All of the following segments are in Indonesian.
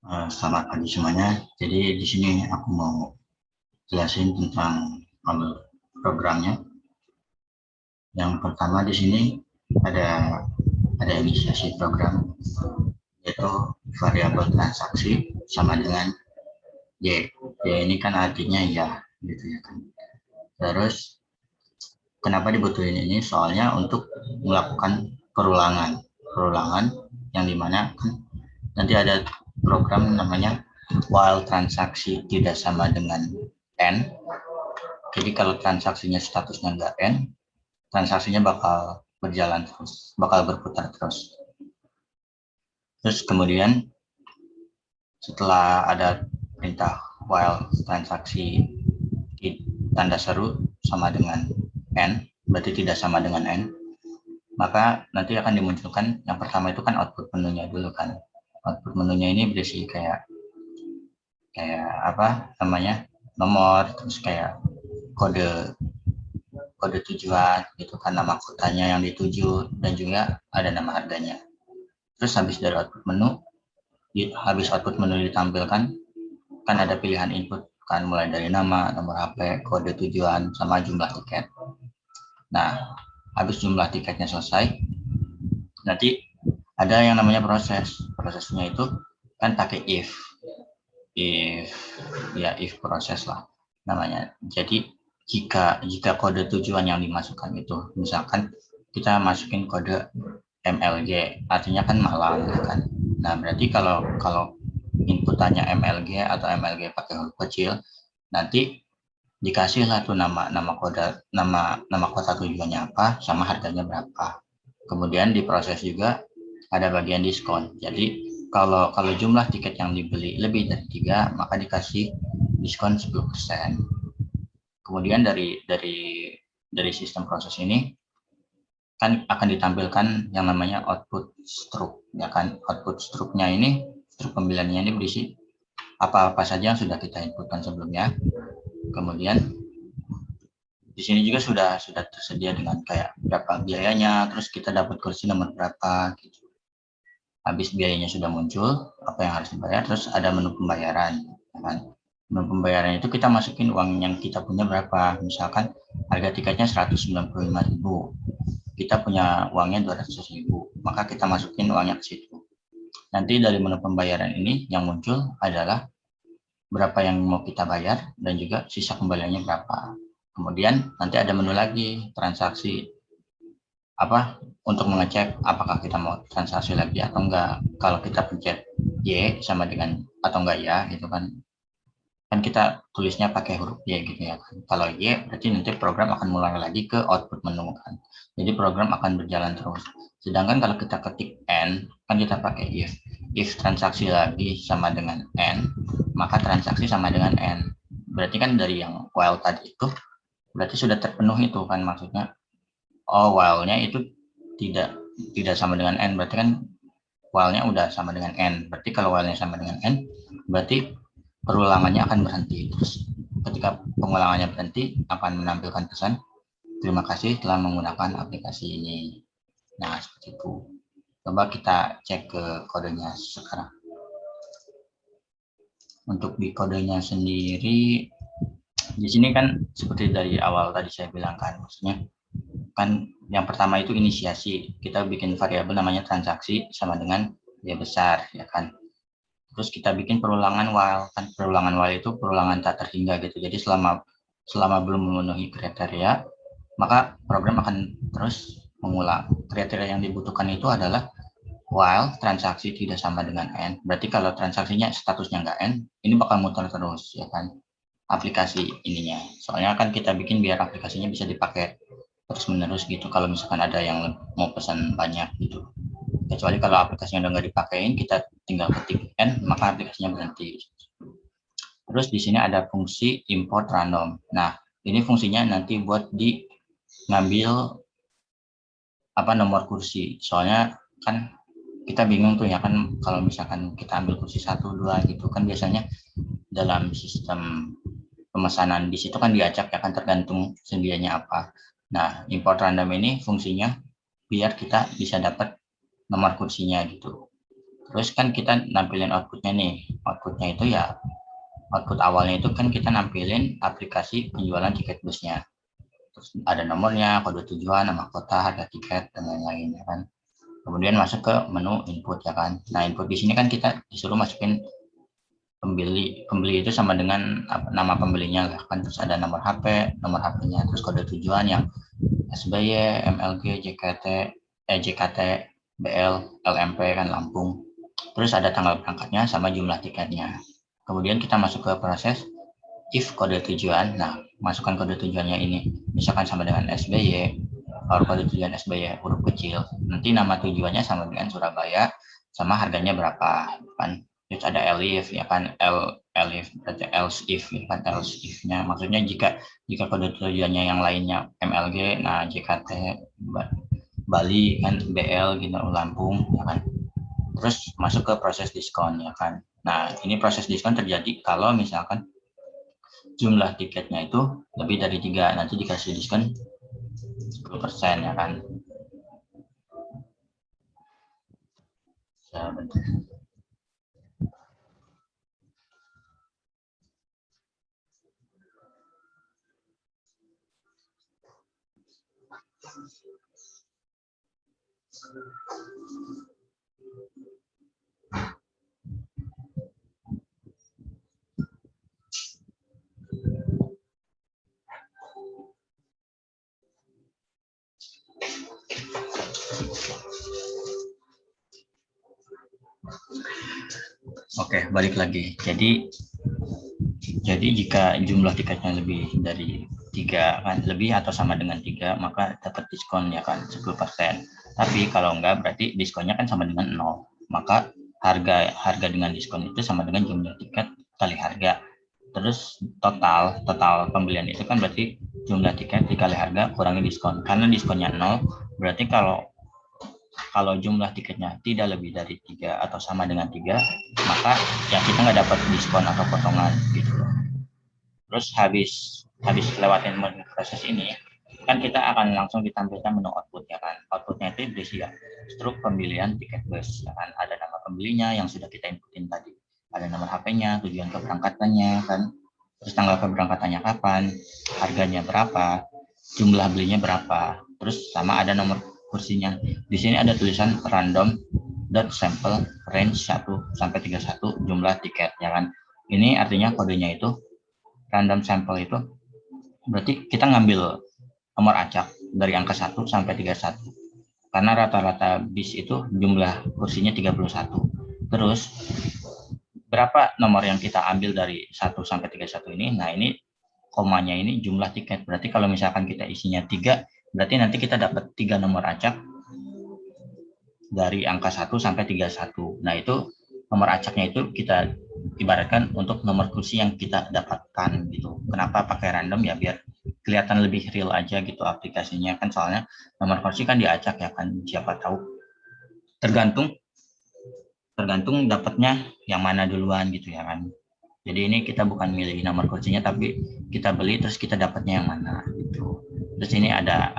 Selamat pagi semuanya. Jadi di sini aku mau jelasin tentang programnya. Yang pertama di sini ada inisiasi program, yaitu variabel transaksi sama dengan y. Y ini kan artinya ya, gitu ya kan. Terus kenapa dibutuhin ini? Soalnya untuk melakukan perulangan yang dimana kan nanti ada program namanya while transaksi tidak sama dengan n. Jadi kalau transaksinya statusnya nggak n, transaksinya bakal berjalan terus, bakal berputar terus. Terus kemudian setelah ada perintah while transaksi tanda seru sama dengan n, berarti tidak sama dengan n, maka nanti akan dimunculkan yang pertama itu kan output menunya dulu kan. Output menunya ini berisi kayak apa namanya, nomor, terus kayak kode tujuan gitu kan, nama kotanya yang dituju, dan juga ada nama harganya. Terus habis output menu ditampilkan, kan ada pilihan input kan, mulai dari nama, nomor HP, kode tujuan, sama jumlah tiket. Nah, habis jumlah tiketnya selesai, nanti ada yang namanya prosesnya itu kan pakai if proses lah namanya. Jadi jika kode tujuan yang dimasukkan itu, misalkan kita masukin kode MLG, artinya kan malam kan. Nah, berarti kalau inputannya MLG atau MLG pakai huruf kecil, nanti dikasihlah tuh nama kota tujuannya apa sama harganya berapa. Kemudian diproses juga ada bagian diskon. Jadi kalau jumlah tiket yang dibeli lebih dari 3, maka dikasih diskon 10%. Kemudian dari sistem proses ini kan akan ditampilkan yang namanya output struct, ya kan. Output struct-nya ini, struk pemilihannya ini berisi apa-apa saja yang sudah kita inputkan sebelumnya. Kemudian di sini juga sudah tersedia dengan kayak berapa biayanya, terus kita dapat kursi nomor berapa gitu. Habis biayanya sudah muncul, apa yang harus dibayar, terus ada menu pembayaran, ya kan. Menu pembayaran itu kita masukin uang yang kita punya berapa. Misalkan harga tiketnya 195.000, kita punya uangnya 200.000, maka kita masukin uangnya ke situ. Nanti dari menu pembayaran ini yang muncul adalah berapa yang mau kita bayar dan juga sisa kembaliannya berapa. Kemudian nanti ada menu lagi transaksi, untuk mengecek apakah kita mau transaksi lagi atau enggak. Kalau kita pencet Y sama dengan atau enggak ya gitu kan kita tulisnya pakai huruf Y gitu ya kan. Kalau Y berarti nanti program akan mulai lagi ke output menu kan. Jadi program akan berjalan terus. Sedangkan kalau kita ketik N, kan kita pakai if transaksi lagi sama dengan N, maka transaksi sama dengan N. Berarti kan dari yang while tadi itu berarti sudah terpenuhi itu kan, maksudnya while-nya itu tidak sama dengan N, berarti kan while-nya udah sama dengan N. Berarti kalau while-nya sama dengan N, berarti perulangannya akan berhenti. Terus ketika pengulangannya berhenti, akan menampilkan pesan, terima kasih telah menggunakan aplikasi ini. Nah, seperti itu. Coba kita cek ke kodenya sekarang. Untuk di kodenya sendiri, di sini kan seperti dari awal tadi saya bilang kan, maksudnya kan yang pertama itu inisiasi, kita bikin variabel namanya transaksi sama dengan Y besar, ya kan. Terus kita bikin perulangan while, kan perulangan while itu perulangan tak terhingga gitu. Jadi selama belum memenuhi kriteria, maka program akan terus mengulang. Kriteria yang dibutuhkan itu adalah while transaksi tidak sama dengan n. Berarti kalau transaksinya statusnya nggak n, ini bakal muter terus, ya kan, aplikasi ininya. Soalnya kan kita bikin biar aplikasinya bisa dipakai terus menerus gitu, kalau misalkan ada yang mau pesan banyak gitu. Kecuali kalau aplikasinya udah nggak dipakein, kita tinggal ketik n, maka aplikasinya berhenti. Terus di sini ada fungsi import random. Nah, ini fungsinya nanti buat ngambil nomor kursi. Soalnya kan kita bingung tuh ya kan, kalau misalkan kita ambil kursi 1, 2 gitu kan, biasanya dalam sistem pemesanan di situ kan diacak ya kan, tergantung sedianya apa. Nah, import random ini fungsinya biar kita bisa dapat nomor kursinya gitu. Terus kan kita nampilin outputnya nih. Outputnya itu ya, output awalnya itu kan kita nampilin aplikasi penjualan tiket busnya. Terus ada nomornya, kode tujuan, nama kota, harga tiket, dan lain-lain ya kan. Kemudian masuk ke menu input ya kan. Nah, input di sini kan kita disuruh masukin pembeli itu sama dengan nama pembelinya kan, terus ada nomor HP-nya, terus kode tujuan yang SBY, MLG, JKT, BL, LMP kan Lampung. Terus ada tanggal berangkatnya sama jumlah tiketnya. Kemudian kita masuk ke proses if kode tujuan. Nah, masukkan kode tujuannya ini misalkan sama dengan SBY, kode tujuan SBY huruf kecil. Nanti nama tujuannya sama dengan Surabaya, sama harganya berapa kan. Terus ada elif ya kan, elif berarti else if ya kan, else if-nya maksudnya jika kode tujuannya yang lainnya MLG, nah JKT Bali kan, BL gitu Lampung ya kan. Terus masuk ke proses diskon ya kan. Nah, ini proses diskon terjadi kalau misalkan jumlah tiketnya itu lebih dari 3, nanti dikasih diskon 10% ya kan. Ya, bentar. Oke, balik lagi. Jadi jika jumlah tiketnya lebih dari 3 kan, lebih atau sama dengan 3, maka dapat diskon ya kan 10%. Tapi kalau enggak berarti diskonnya kan sama dengan 0. Maka harga dengan diskon itu sama dengan jumlah tiket kali harga. Terus total pembelian itu kan berarti jumlah tiket dikali harga kurangi diskon. Karena diskonnya 0, berarti kalau jumlah tiketnya tidak lebih dari 3 atau sama dengan 3, maka ya kita nggak dapat diskon atau potongan gitu. Terus habis lewatin proses ini, kan kita akan langsung ditampilkan menu output ya kan. Outputnya itu berisi ya struk pembelian tiket bus ya kan. Ada nama pembelinya yang sudah kita inputin tadi. Ada nomor HP-nya, tujuan keberangkatannya kan. Terus tanggal keberangkatannya kapan, harganya berapa, jumlah belinya berapa. Terus sama ada nomor kursinya. Di sini ada tulisan random sample range 1 sampai 31 jumlah tiket ya kan. Ini artinya kodenya itu random sample itu berarti kita ngambil nomor acak dari angka 1 sampai 31. Karena rata-rata bis itu jumlah kursinya 31. Terus berapa nomor yang kita ambil dari 1 sampai 31 ini? Nah, ini komanya ini jumlah tiket. Berarti kalau misalkan kita isinya 3, berarti nanti kita dapat 3 nomor acak dari angka 1 sampai 31. Nah, itu nomor acaknya itu kita ibaratkan untuk nomor kursi yang kita dapatkan gitu. Kenapa pakai random ya, biar kelihatan lebih real aja gitu aplikasinya kan, soalnya nomor kursi kan diacak ya kan, siapa tahu tergantung dapatnya yang mana duluan gitu ya kan. Jadi ini kita bukan milih nomor kursinya, tapi kita beli terus kita dapatnya yang mana gitu. Terus ini ada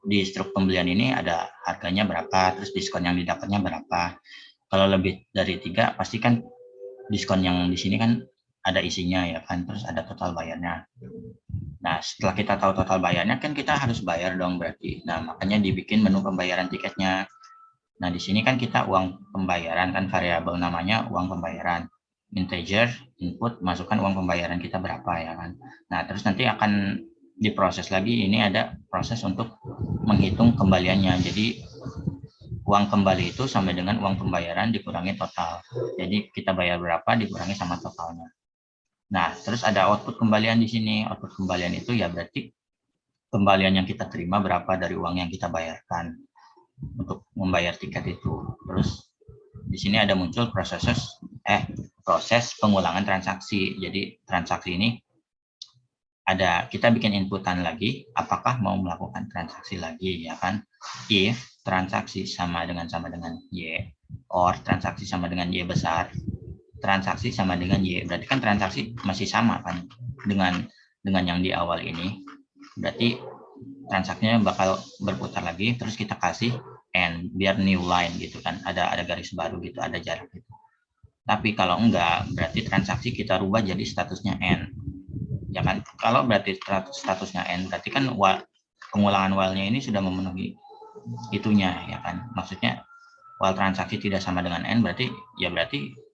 di struk pembelian ini ada harganya berapa, terus diskon yang didapatnya berapa. Kalau lebih dari 3 pasti kan diskon yang di sini kan ada isinya ya kan, terus ada total bayarnya. Nah, setelah kita tahu total bayarnya kan kita harus bayar dong berarti. Nah, makanya dibikin menu pembayaran tiketnya. Nah, di sini kan kita uang pembayaran kan, variabel namanya uang pembayaran. Integer, input, masukkan uang pembayaran kita berapa ya kan. Nah, terus nanti akan diproses lagi, ini ada proses untuk menghitung kembaliannya. Jadi uang kembali itu sama dengan uang pembayaran dikurangi total. Jadi kita bayar berapa dikurangi sama totalnya. Nah, terus ada output kembalian di sini. Output kembalian itu ya berarti kembalian yang kita terima berapa dari uang yang kita bayarkan untuk membayar tiket itu. Terus di sini ada muncul proses pengulangan transaksi. Jadi transaksi ini ada, kita bikin inputan lagi, apakah mau melakukan transaksi lagi ya kan. If transaksi sama dengan Y, or transaksi sama dengan Y besar, transaksi sama dengan Y, berarti kan transaksi masih sama kan dengan yang di awal ini. Berarti transaksinya bakal berputar lagi, terus kita kasih N, biar new line gitu kan, ada garis baru gitu, ada jarak gitu. Tapi kalau enggak, berarti transaksi kita rubah jadi statusnya N. Ya kan? Kalau berarti statusnya N, berarti kan pengulangan while-nya ini sudah memenuhi itunya, ya kan? Maksudnya while transaksi tidak sama dengan N, berarti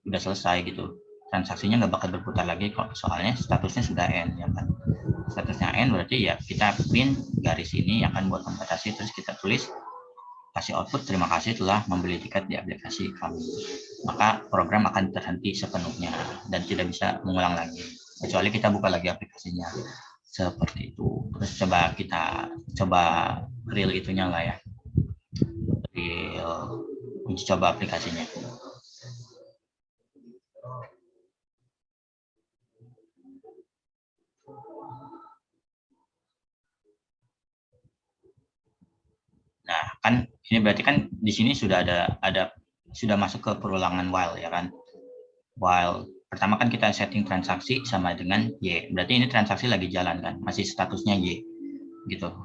udah selesai gitu. Transaksinya nggak bakal berputar lagi kok, soalnya statusnya sudah N, ya kan? Statusnya N berarti ya kita print garis ini akan buat konvertasi, terus kita tulis kasih output terima kasih telah membeli tiket di aplikasi kami. Maka program akan terhenti sepenuhnya dan tidak bisa mengulang lagi kecuali kita buka lagi aplikasinya, seperti itu. Terus coba real itunya lah ya, real uji coba aplikasinya. Nah, kan ini berarti kan di sini sudah sudah masuk ke perulangan while, ya kan? While pertama kan kita setting transaksi sama dengan Y. Berarti ini transaksi lagi jalan kan, masih statusnya Y gitu.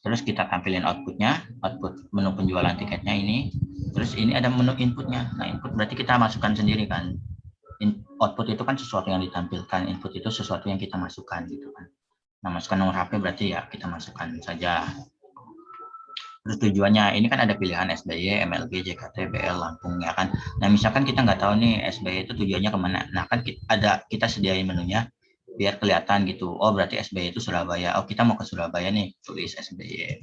Terus kita tampilin outputnya, output menu penjualan tiketnya ini. Terus ini ada menu inputnya. Nah, input berarti kita masukkan sendiri kan. Output itu kan sesuatu yang ditampilkan, input itu sesuatu yang kita masukkan gitu kan. Nah, masukkan nomor HP berarti ya kita masukkan saja. Terus tujuannya ini kan ada pilihan SBY, MLG, JKT, BL, Lampung, ya kan. Nah, misalkan kita nggak tahu nih SBY itu tujuannya kemana. Nah, kan kita sediain menunya biar kelihatan gitu. Oh, berarti SBY itu Surabaya. Oh, kita mau ke Surabaya nih, tulis SBY.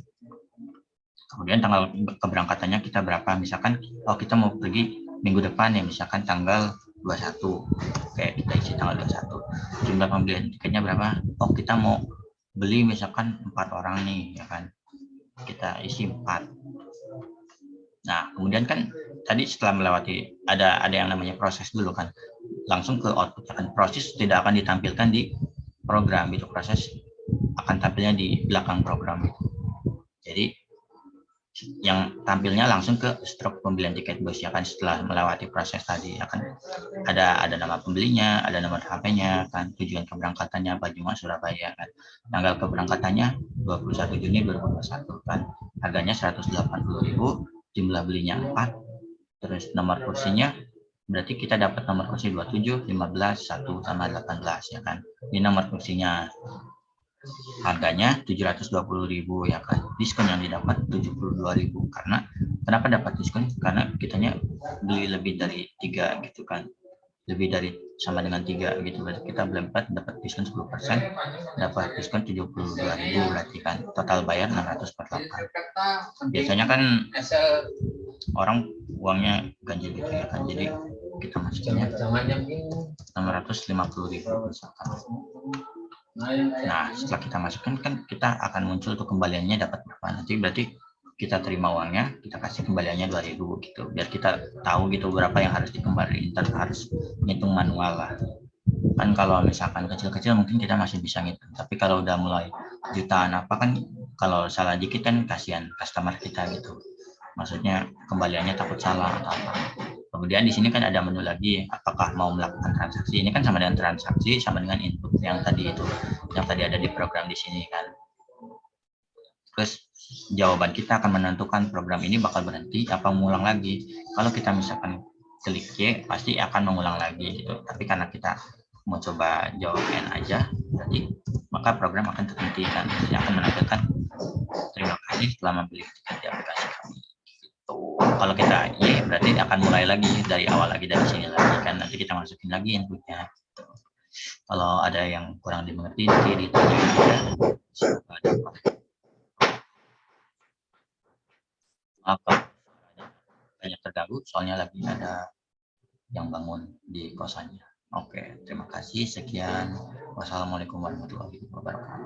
Kemudian tanggal keberangkatannya kita berapa. Misalkan, oh kita mau pergi minggu depan ya, misalkan tanggal 21. Oke, kita isi tanggal 21. Jumlah pembelian tiketnya berapa? Oh, kita mau beli misalkan 4 orang nih, ya kan. Kita isi 4. Nah, kemudian kan tadi setelah melewati ada yang namanya proses dulu kan, langsung ke output. Kan proses tidak akan ditampilkan di program itu, proses akan tampilnya di belakang program itu. Jadi yang tampilnya langsung ke stroke pembelian tiket bus, ya kan, setelah melewati proses tadi akan ada nama pembelinya, ada nomor HP-nya kan, tujuan keberangkatannya Banyumas Surabaya kan, tanggal keberangkatannya 21 Juni 2021 kan, harganya 180.000, jumlah belinya 4, terus nomor kursinya berarti kita dapat nomor kursi 27, 15, 1 sama 18, ya kan. Ini nomor kursinya. Harganya 720.000, ya kan. Diskon yang didapat 72.000. Karena kenapa dapat diskon? Karena kitanya beli lebih dari 3 gitu kan. Lebih dari sama dengan 3 gitu. Berarti kita beli 4 dapat diskon 10%, dapat diskon 72.000 berarti kan. Total bayar 600 per 8. Biasanya kan orang uangnya ganjil gitu, ya kan. Jadi kita masukinnya 650.000 misalkan. Nah, setelah kita masukkan kan kita akan muncul tuh kembaliannya dapat berapa. Nanti berarti kita terima uangnya, kita kasih kembaliannya 2.000 gitu. Biar kita tahu gitu berapa yang harus dikembalikan, harus ngitung manual lah. Kan kalau misalkan kecil-kecil mungkin kita masih bisa ngitung. Tapi kalau udah mulai jutaan apa kan, kalau salah dikit kan kasihan customer kita gitu. Maksudnya kembaliannya takut salah atau apa. Kemudian di sini kan ada menu lagi, apakah mau melakukan transaksi. Ini kan sama dengan transaksi, sama dengan input yang tadi itu, yang tadi ada di program di sini kan. Terus jawaban kita akan menentukan program ini bakal berhenti apa mengulang lagi. Kalau kita misalkan klik Y, pasti akan mengulang lagi gitu. Tapi karena kita mau coba jawab N aja, berarti maka program akan terhenti kan. Jadi akan menampilkan terima kasih telah membeli tiket di aplikasi kami. Kalau kita Y berarti akan mulai lagi dari awal lagi, dari sini lagi kan, nanti kita masukin lagi inputnya. Kalau ada yang kurang dimengerti nanti ditanya aja. Apa banyak terganggu soalnya lagi ada yang bangun di kosannya. Oke, terima kasih, sekian. Wassalamualaikum warahmatullahi wabarakatuh.